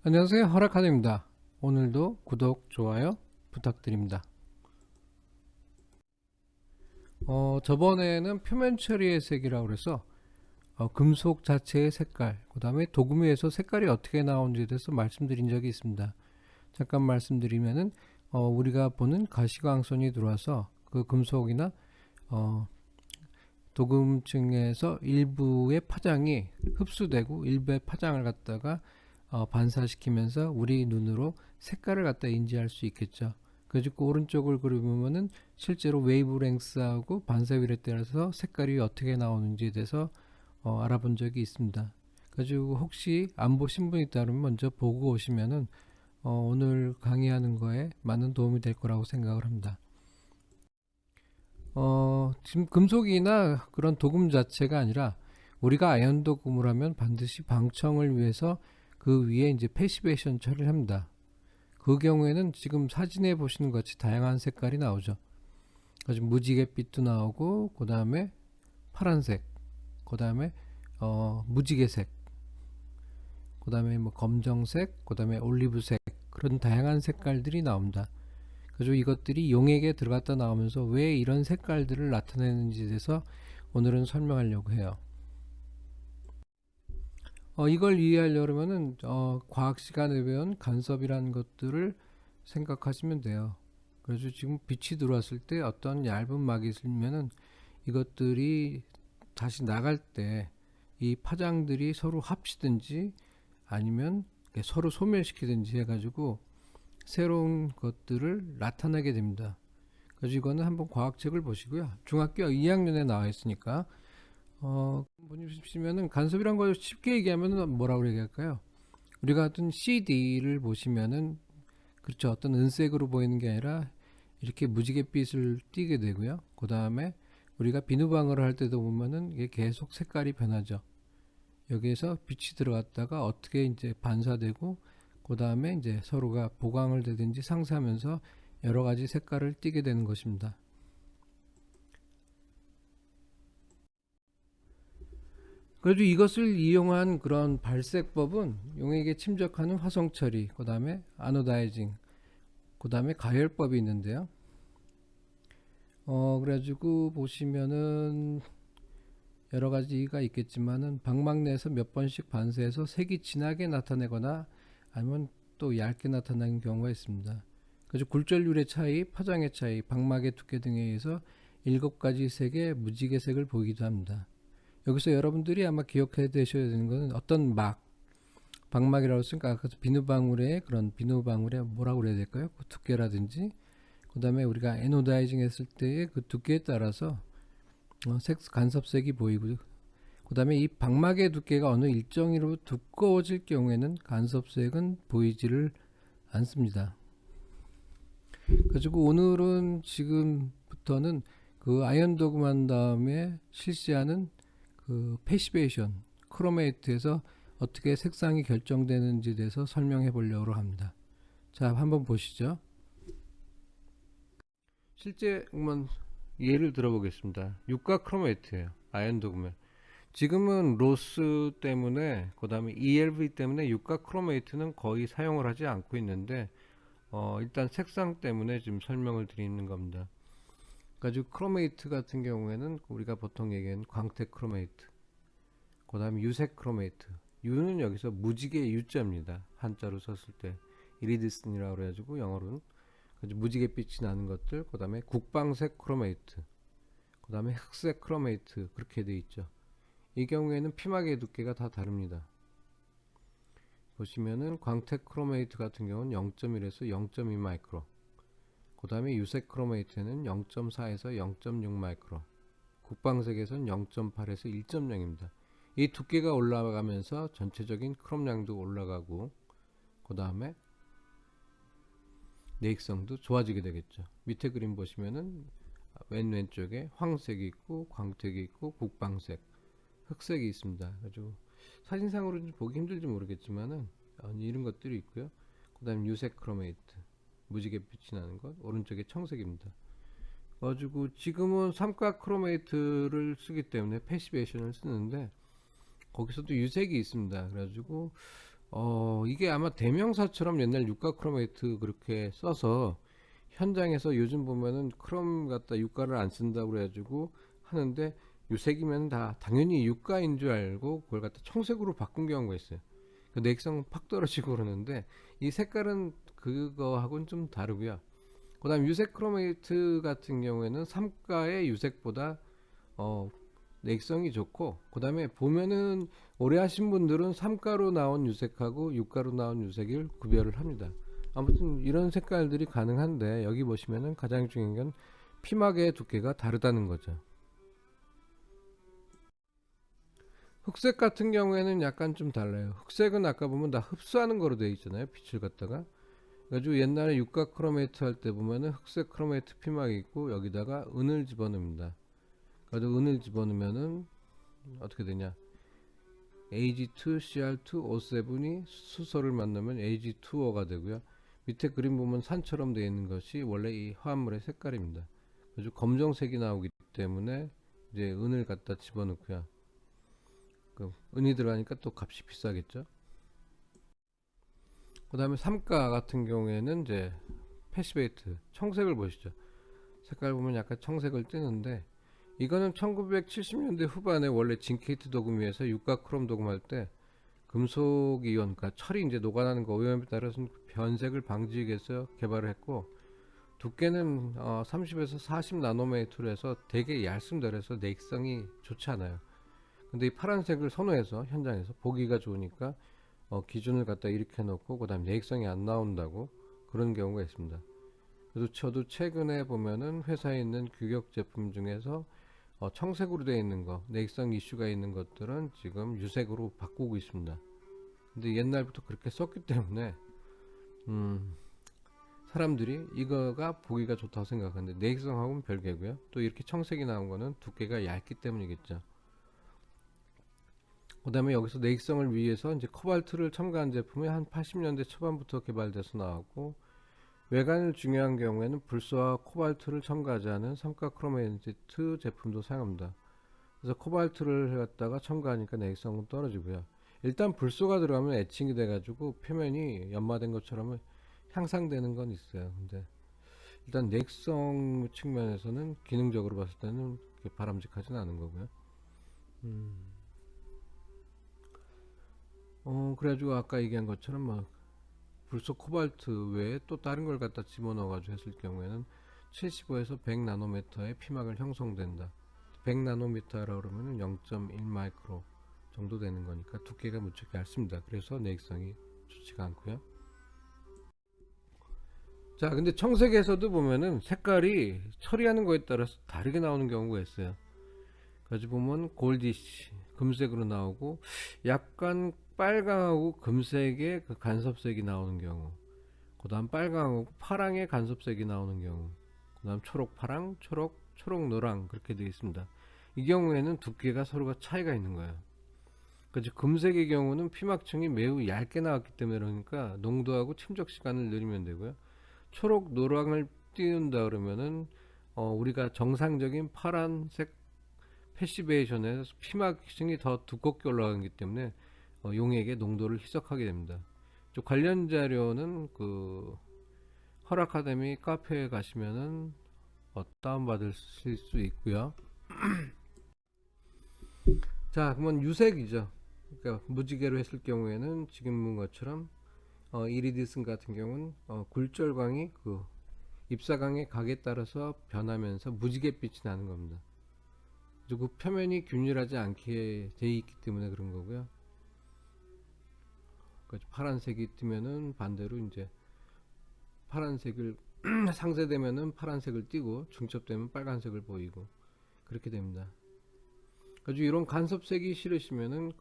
안녕하세요, 허락하드입니다. 오늘도 구독, 좋아요 부탁드립니다. 저번에는 표면 처리의 색이라고 그래서 금속 자체의 색깔, 그 다음에 도금위에서 색깔이 어떻게 나오는지에 대해서 말씀드린 적이 있습니다. 잠깐 말씀드리면은 우리가 보는 가시광선이 들어와서 그 금속이나 어, 도금층에서 일부의 파장이 흡수되고 일부의 파장을 갖다가 반사시키면서 우리 눈으로 색깔을 갖다 인지할 수 있겠죠. 그래서 오른쪽을 그려보면은 실제로 웨이브랭스하고 반사율에 따라서 색깔이 어떻게 나오는지에 대해서 알아본 적이 있습니다. 그래가지고 혹시 안 보신 분이 있다면 먼저 보고 오시면은 오늘 강의하는 거에 많은 도움이 될 거라고 생각을 합니다. 지금 금속이나 그런 도금 자체가 아니라 우리가 아연 도금을 하면 반드시 방청을 위해서 그 위에 이제 패시베이션 처리를 합니다. 그 경우에는 지금 사진에 보시는 것 같이 다양한 색깔이 나오죠. 아주 무지갯빛도 나오고, 그 다음에 파란색, 그 다음에 무지개색, 그 다음에 뭐 검정색, 그 다음에 올리브색, 그런 다양한 색깔들이 나옵니다. 그래서 이것들이 용액에 들어갔다 나오면서 왜 이런 색깔들을 나타내는지에 대해서 오늘은 설명하려고 해요. 이걸 이해하려면은 과학 시간에 배운 간섭이라는 것들을 생각하시면 돼요. 그래서 지금 빛이 들어왔을 때 어떤 얇은 막이 있으면은 이것들이 다시 나갈 때 이 파장들이 서로 합치든지 아니면 서로 소멸시키든지 해가지고 새로운 것들을 나타내게 됩니다. 그래서 이거는 한번 과학책을 보시고요. 중학교 2학년에 나와 있으니까 보시면은 간섭이란 걸 쉽게 얘기하면 뭐라고 얘기할까요? 우리가 어떤 CD를 보시면은 그렇죠. 어떤 은색으로 보이는 게 아니라 이렇게 무지갯빛을 띠게 되고요. 그 다음에 우리가 비누방울을 할 때도 보면은 이게 계속 색깔이 변하죠. 여기에서 빛이 들어갔다가 어떻게 이제 반사되고 그 다음에 이제 서로가 보강을 되든지 상쇄하면서 여러 가지 색깔을 띠게 되는 것입니다. 그래도 이것을 이용한 그런 발색법은 용액에 침적하는 화성 처리, 그 다음에 아노다이징, 그 다음에 가열법이 있는데요. 그래가지고 보시면은 여러 가지가 있겠지만은 방막 내에서 몇 번씩 반사해서 색이 진하게 나타내거나 아니면 또 얇게 나타나는 경우가 있습니다. 그래서 굴절률의 차이, 파장의 차이, 방막의 두께 등에 의해서 7가지 색의 무지개색을 보이기도 합니다. 여기서 여러분들이 아마 기억해 두셔야 되는 것은 어떤 방막이라고 했으니까 아까 비누방울의 그런 비누방울의 뭐라고 그래야 될까요? 그 두께라든지 그 다음에 우리가 에노다이징 했을 때의 그 두께에 따라서 색 간섭색이 보이고 그 다음에 이 방막의 두께가 어느 일정으로 두꺼워질 경우에는 간섭색은 보이지를 않습니다. 그래가지고 오늘은 지금부터는 그 아이언 도금한 다음에 실시하는 그 패시베이션 크로메이트에서 어떻게 색상이 결정되는지에 대해서 설명해 보려고 합니다. 자, 한번 보시죠. 실제 한번 예를 들어보겠습니다. 육각 크로메이트예요. 아이언 도금에. 지금은 로스 때문에 그 다음에 ELV 때문에 육각 크로메이트는 거의 사용을 하지 않고 있는데 일단 색상 때문에 지금 설명을 드리는 겁니다. 가지고 크로메이트 같은 경우에는 우리가 보통 얘기하는 광택 크로메이트, 그 다음에 유색 크로메이트. U는 여기서 무지개 U자입니다. 한자로 썼을 때 이리디슨이라고 그래가지고 영어로는 무지개빛이 나는 것들. 그 다음에 국방색 크로메이트, 그 다음에 흑색 크로메이트 그렇게 돼 있죠. 이 경우에는 피막의 두께가 다 다릅니다. 보시면은 광택 크로메이트 같은 경우는 0.1에서 0.2 마이크로, 그 다음에 유색 크로메이트는 0.4에서 0.6 마이크로, 국방색에서는 0.8에서 1.0입니다. 이 두께가 올라가면서 전체적인 크롬량도 올라가고 그 다음에 내익성도 좋아지게 되겠죠. 밑에 그림 보시면은 왼쪽에 황색이 있고 광택이 있고 국방색, 흑색이 있습니다. 아주 사진상으로는 보기 힘들지 모르겠지만은 이런 것들이 있고요. 그 다음에 유색 크로메이트, 무지개 빛이 나는 것, 오른쪽에 청색입니다. 가지고 지금은 삼각 크로메이트를 쓰기 때문에 패시베이션을 쓰는데 거기서도 유색이 있습니다. 그래가지고 이게 아마 대명사처럼 옛날 유가 크로메이트 그렇게 써서 현장에서 요즘 보면은 크롬 갖다 유가를 안 쓴다고 그래가지고 하는데 유색이면 다 당연히 유가인 줄 알고 그걸 갖다 청색으로 바꾼 경우가 있어요. 그 내성 팍 떨어지고 그러는데 이 색깔은 그거하고는 좀 다르고요. 그다음 유색 크로메이트 같은 경우에는 삼가의 유색보다 어, 내성이 좋고 그다음에 보면은 오래 하신 분들은 삼가로 나온 유색하고 육가로 나온 유색을 구별을 합니다. 아무튼 이런 색깔들이 가능한데 여기 보시면은 가장 중요한 건 피막의 두께가 다르다는 거죠. 흑색 같은 경우에는 약간 좀 달라요. 흑색은 아까 보면 다 흡수하는 거로 되어 있잖아요. 빛을 갖다가. 그래가지고 옛날에 육각 크로메이트 할 때 보면은 흑색 크로메이트 피막이 있고 여기다가 은을 집어넣습니다. 그래도 은을 집어넣으면은 어떻게 되냐? Ag2, Cr2, O7이 수소를 만나면 Ag2O가 되고요. 밑에 그림 보면 산처럼 되어 있는 것이 원래 이 화합물의 색깔입니다. 그래서 검정색이 나오기 때문에 이제 은을 갖다 집어넣고요. 그 은이 들어가니까 또 값이 비싸겠죠. 그 다음에 삼가 같은 경우에는 이제 패시베이트 청색을 보시죠. 색깔 보면 약간 청색을 띠는데 이거는 1970년대 후반에 원래 징케이트 도금위에서 육각 크롬 도금할 때 금속 이온, 그러니까 철이 이제 녹아나는 거 오염에 따라서 변색을 방지하기 위해서 개발을 했고 두께는 30에서 40 나노미터로 해서 되게 얇습니다. 그래서 내성이 좋지 않아요. 근데 이 파란색을 선호해서 현장에서 보기가 좋으니까 기준을 갖다 이렇게 놓고 그다음 내성이 안 나온다고 그런 경우가 있습니다. 그래서 저도 최근에 보면은 회사에 있는 규격 제품 중에서 청색으로 되어 있는 거, 내성 이슈가 있는 것들은 지금 유색으로 바꾸고 있습니다. 근데 옛날부터 그렇게 썼기 때문에 사람들이 이거가 보기가 좋다고 생각하는데 내성하고는 별개고요. 또 이렇게 청색이 나온 거는 두께가 얇기 때문이겠죠. 그 다음에 여기서 내성을 위해서 이제 코발트를 첨가한 제품이 한 80년대 초반부터 개발돼서 나왔고 외관을 중요한 경우에는 불소와 코발트를 첨가하지 않은 삼각 크로메이트 제품도 사용합니다. 그래서 코발트를 갖다가 첨가하니까 내성은 떨어지고요. 일단 불소가 들어가면 에칭이 돼가지고 표면이 연마된 것처럼 향상되는 건 있어요. 근데 일단 내성 측면에서는 기능적으로 봤을 때는 바람직하진 않은 거고요. 그래가지고 아까 얘기한 것처럼 막 불소 코발트 외에 또 다른 걸 갖다 집어넣어가지고 했을 경우에는 75에서 100 나노미터의 피막을 형성된다. 100 나노미터라 그러면 0.1 마이크로 정도 되는 거니까 두께가 무척 얇습니다. 그래서 내성이 좋지가 않고요. 자, 근데 청색에서도 보면은 색깔이 처리하는 거에 따라서 다르게 나오는 경우가 있어요. 그래서 보면 골디시 금색으로 나오고 약간 빨강하고 금색의 그 간섭색이 나오는 경우, 그 다음 빨강하고 파랑의 간섭색이 나오는 경우, 그 다음 초록 파랑, 초록 노랑 그렇게 되어 있습니다. 이 경우에는 두께가 서로가 차이가 있는 거예요. 그래서 금색의 경우는 피막층이 매우 얇게 나왔기 때문에 그러니까 농도하고 침적 시간을 늘리면 되고요. 초록 노랑을 띄운다 그러면은 우리가 정상적인 파란색 패시베이션에서 피막층이 더 두껍게 올라가기 때문에 용액의 농도를 희석하게 됩니다. 관련 자료는 그 헐 아카데미 카페에 가시면은 다운받으실 수 있고요. 자, 그러면 유색이죠. 그러니까 무지개로 했을 경우에는 지금 본 것처럼 이리디슨 같은 경우는 굴절광이 그 입사광의 각에 따라서 변하면서 무지갯빛이 나는 겁니다. 그리고 표면이 균일하지 않게 돼 있기 때문에 그런 거고요. 그러니까 파란색이 뜨면은 반대로 이제 파란색을 상쇄되면은 파란색을 띠고 중첩되면 빨간색을 보이고 그렇게 됩니다. 그래서 이런 간섭색이 싫으시면은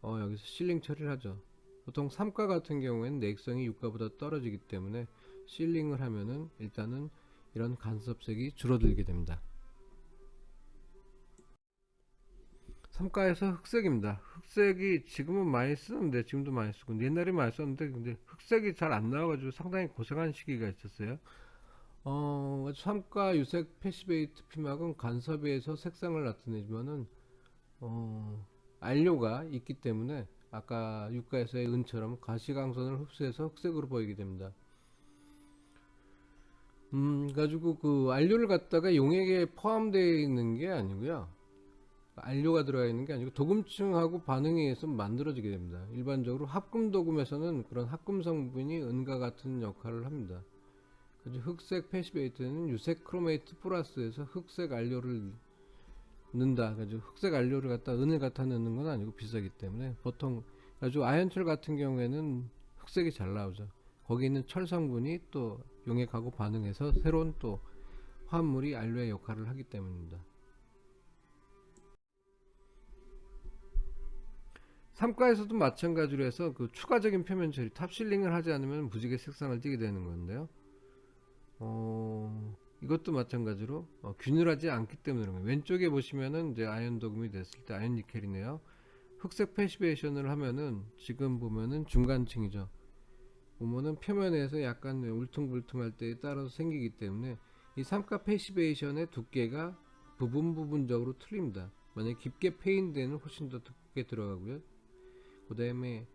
여기서 실링 처리를 하죠. 보통 3가 같은 경우에는 내성이 6가보다 떨어지기 때문에 실링을 하면은 일단은 이런 간섭색이 줄어들게 됩니다. 3가에서 흑색입니다. 흑색이 지금은 많이 쓰는데 지금도 많이 쓰고 옛날에 많이 썼는데 근데 흑색이 잘 안 나와가지고 상당히 고생한 시기가 있었어요. 3가 유색 패시베이트 피막은 간섭에서 색상을 나타내지만은 안료가 있기 때문에 아까 유가에서의 은처럼 가시광선을 흡수해서 흑색으로 보이게 됩니다. 가지고 그 안료를 갖다가 용액에 포함되어 있는 게 아니고요. 안료가 들어가 있는 게 아니고 도금층하고 반응에 의해서 만들어지게 됩니다. 일반적으로 합금 도금에서는 그런 합금 성분이 은과 같은 역할을 합니다. 그래서 흑색 패시베이트는 유색 크로메이트 플러스에서 흑색 안료를 넣는다. 그래서 흑색 안료를 갖다 은을 갖다 넣는 건 아니고 비싸기 때문에 보통 아주 아연철 같은 경우에는 흑색이 잘 나오죠. 거기 있는 철 성분이 또 용액하고 반응해서 새로운 또 화합물이 안료의 역할을 하기 때문입니다. 삼가에서도 마찬가지로 해서 그 추가적인 표면 처리 탑실링을 하지 않으면 무지개 색상을 띠게 되는 건데요. 이것도 마찬가지로 균일하지 않기 때문에 그런 거예요. 왼쪽에 보시면은 이제 아연 도금이 됐을 때 아연 니켈이네요. 흑색 패시베이션을 하면은 지금 보면은 중간층이죠. 보면은 표면에서 약간 울퉁불퉁할 때에 따라서 생기기 때문에 이 삼가 패시베이션의 두께가 부분적으로 틀립니다. 만약에 깊게 패인 데는 훨씬 더 두껍게 들어가고요. 그 다음에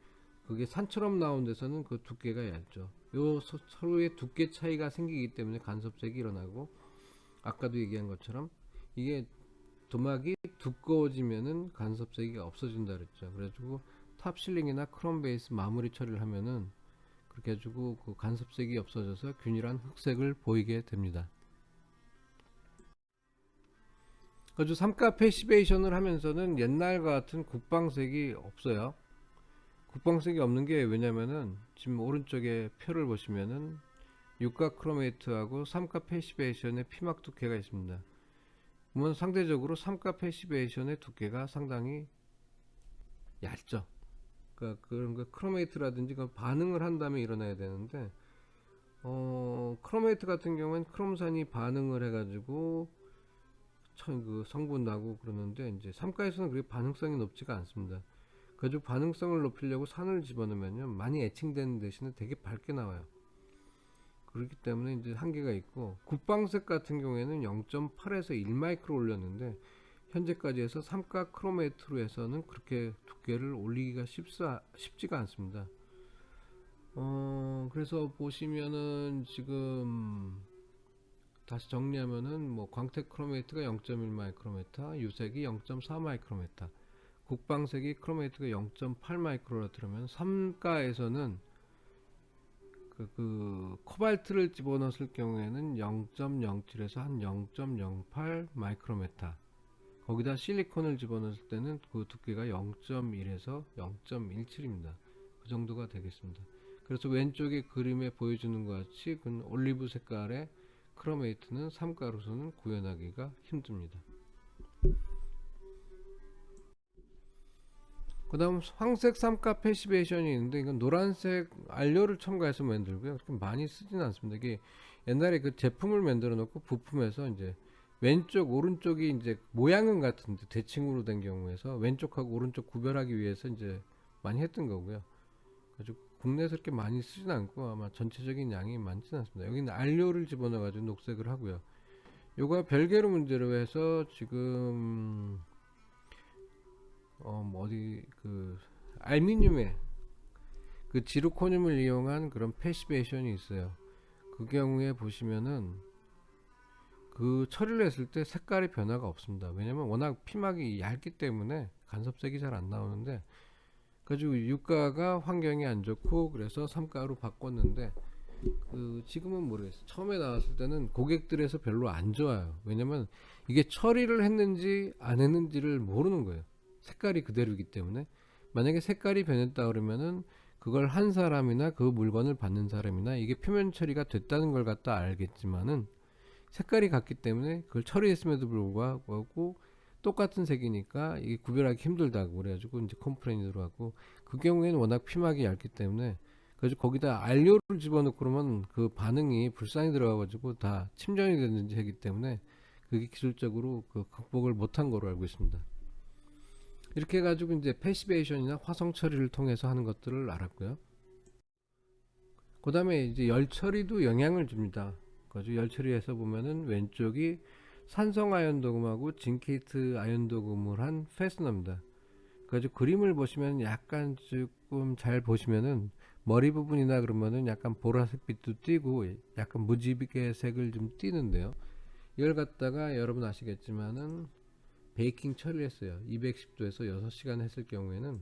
그게 산처럼 나온 데서는 그 두께가 얇죠. 요 서로의 두께 차이가 생기기 때문에 간섭색이 일어나고, 아까도 얘기한 것처럼 이게 도막이 두꺼워지면은 간섭색이 없어진다 그랬죠. 그래가지고 탑실링이나 크롬 베이스 마무리 처리를 하면은 그렇게 해가지고 그 간섭색이 없어져서 균일한 흑색을 보이게 됩니다. 그래서 삼가 패시베이션을 하면서는 옛날과 같은 국방색이 없어요. 국방색이 없는 게 왜냐면은 지금 오른쪽에 표를 보시면은 유가 크로메이트하고 삼가 패시베이션의 피막 두께가 있습니다. 그러면 상대적으로 삼가 패시베이션의 두께가 상당히 얇죠. 그러니까 그런 거 크로메이트라든지 그 반응을 한 다음에 일어나야 되는데, 크로메이트 같은 경우는 크롬산이 반응을 해가지고 그 성분 나고 그러는데, 이제 삼가에서는 그게 반응성이 높지가 않습니다. 그래서 반응성을 높이려고 산을 집어넣으면요 많이 애칭되는 대신에 되게 밝게 나와요. 그렇기 때문에 이제 한계가 있고, 국방색 같은 경우에는 0.8에서 1마이크로 올렸는데 현재까지 해서 삼가 크로메이트로 해서는 그렇게 두께를 올리기가 쉽지가 않습니다. 그래서 보시면은 지금 다시 정리하면은 뭐 광택 크로메이트가 0.1 마이크로메타, 유색이 0.4 마이크로메타, 국방색이 크로메이트가 0.8 마이크로라면 삼가에서는 그 코발트를 집어넣었을 경우에는 0.07에서 한 0.08 마이크로메타, 거기다 실리콘을 집어넣었을 때는 그 두께가 0.1에서 0.17입니다. 그 정도가 되겠습니다. 그래서 왼쪽에 그림에 보여주는 것 같이 그 올리브 색깔의 크로메이트는 삼가로서는 구현하기가 힘듭니다. 그 다음 황색 삼가 패시베이션이 있는데, 이건 노란색 안료를 첨가해서 만들고요. 그렇게 많이 쓰지는 않습니다. 이게 옛날에 그 제품을 만들어 놓고 부품에서 이제 왼쪽 오른쪽이 이제 모양은 같은데 대칭으로 된 경우에서 왼쪽하고 오른쪽 구별하기 위해서 이제 많이 했던 거고요. 아주 국내에서 그렇게 많이 쓰진 않고 아마 전체적인 양이 많지는 않습니다. 여기는 안료를 집어넣어 가지고 녹색을 하고요. 요거 별개로 문제로 해서 지금 뭐 어디 그 알루미늄에 그 지르코늄을 이용한 그런 패시베이션이 있어요. 그 경우에 보시면은 그 처리를 했을 때 색깔의 변화가 없습니다. 왜냐면 워낙 피막이 얇기 때문에 간섭색이 잘 안 나오는데, 그래가지고 유가가 환경이 안 좋고 그래서 삼가로 바꿨는데, 그 지금은 모르겠어요. 처음에 나왔을 때는 고객들에서 별로 안 좋아요. 왜냐면 이게 처리를 했는지 안 했는지를 모르는 거예요. 색깔이 그대로이기 때문에. 만약에 색깔이 변했다 그러면은 그걸 한 사람이나 그 물건을 받는 사람이나 이게 표면 처리가 됐다는 걸 갖다 알겠지만은, 색깔이 같기 때문에 그걸 처리했음에도 불구하고 똑같은 색이니까 이게 구별하기 힘들다고 그래가지고 이제 컴플레인이 들어왔고, 그 경우에는 워낙 피막이 얇기 때문에 그래서 거기다 안료를 집어넣고 그러면 그 반응이 불상이 들어가가지고 다 침전이 되는지 하기 때문에 그게 기술적으로 그 극복을 못한 거로 알고 있습니다. 이렇게 해가지고 이제 패시베이션이나 화성 처리를 통해서 하는 것들을 알았고요. 그 다음에 이제 열 처리도 영향을 줍니다. 그래서 열 처리해서 보면은 왼쪽이 산성 아연 도금하고 징케이트 아연 도금을 한 페스너입니다. 그래가지고 그림을 보시면 약간 조금 잘 보시면은 머리 부분이나 그러면은 약간 보라색 빛도 띄고 약간 무지개 색을 좀 띄는데요. 이걸 갖다가 여러분 아시겠지만은 베이킹 처리를 했어요. 210도에서 6시간 했을 경우에는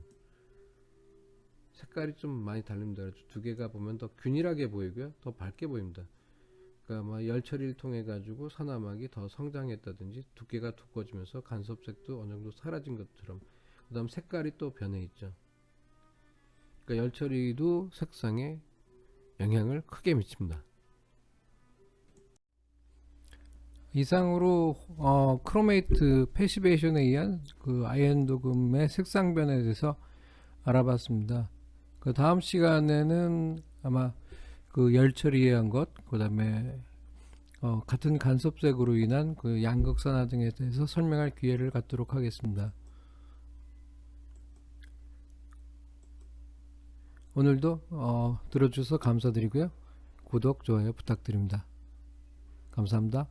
색깔이 좀 많이 다릅니다. 두 개가 보면 더 균일하게 보이고요. 더 밝게 보입니다. 그러니까 뭐 열 처리를 통해 가지고 산화막이 더 성장했다든지 두께가 두꺼워지면서 간섭색도 어느 정도 사라진 것처럼, 그 다음 색깔이 또 변해 있죠. 그러니까 열 처리도 색상에 영향을 크게 미칩니다. 이상으로 크로메이트 패시베이션에 의한 그 아이언 도금의 색상 변화에 대해서 알아봤습니다. 그 다음 시간에는 아마 그 열 처리에 의한 것, 그 다음에 같은 간섭색으로 인한 그 양극산화 등에 대해서 설명할 기회를 갖도록 하겠습니다. 오늘도 들어주셔서 감사드리고요. 구독, 좋아요 부탁드립니다. 감사합니다.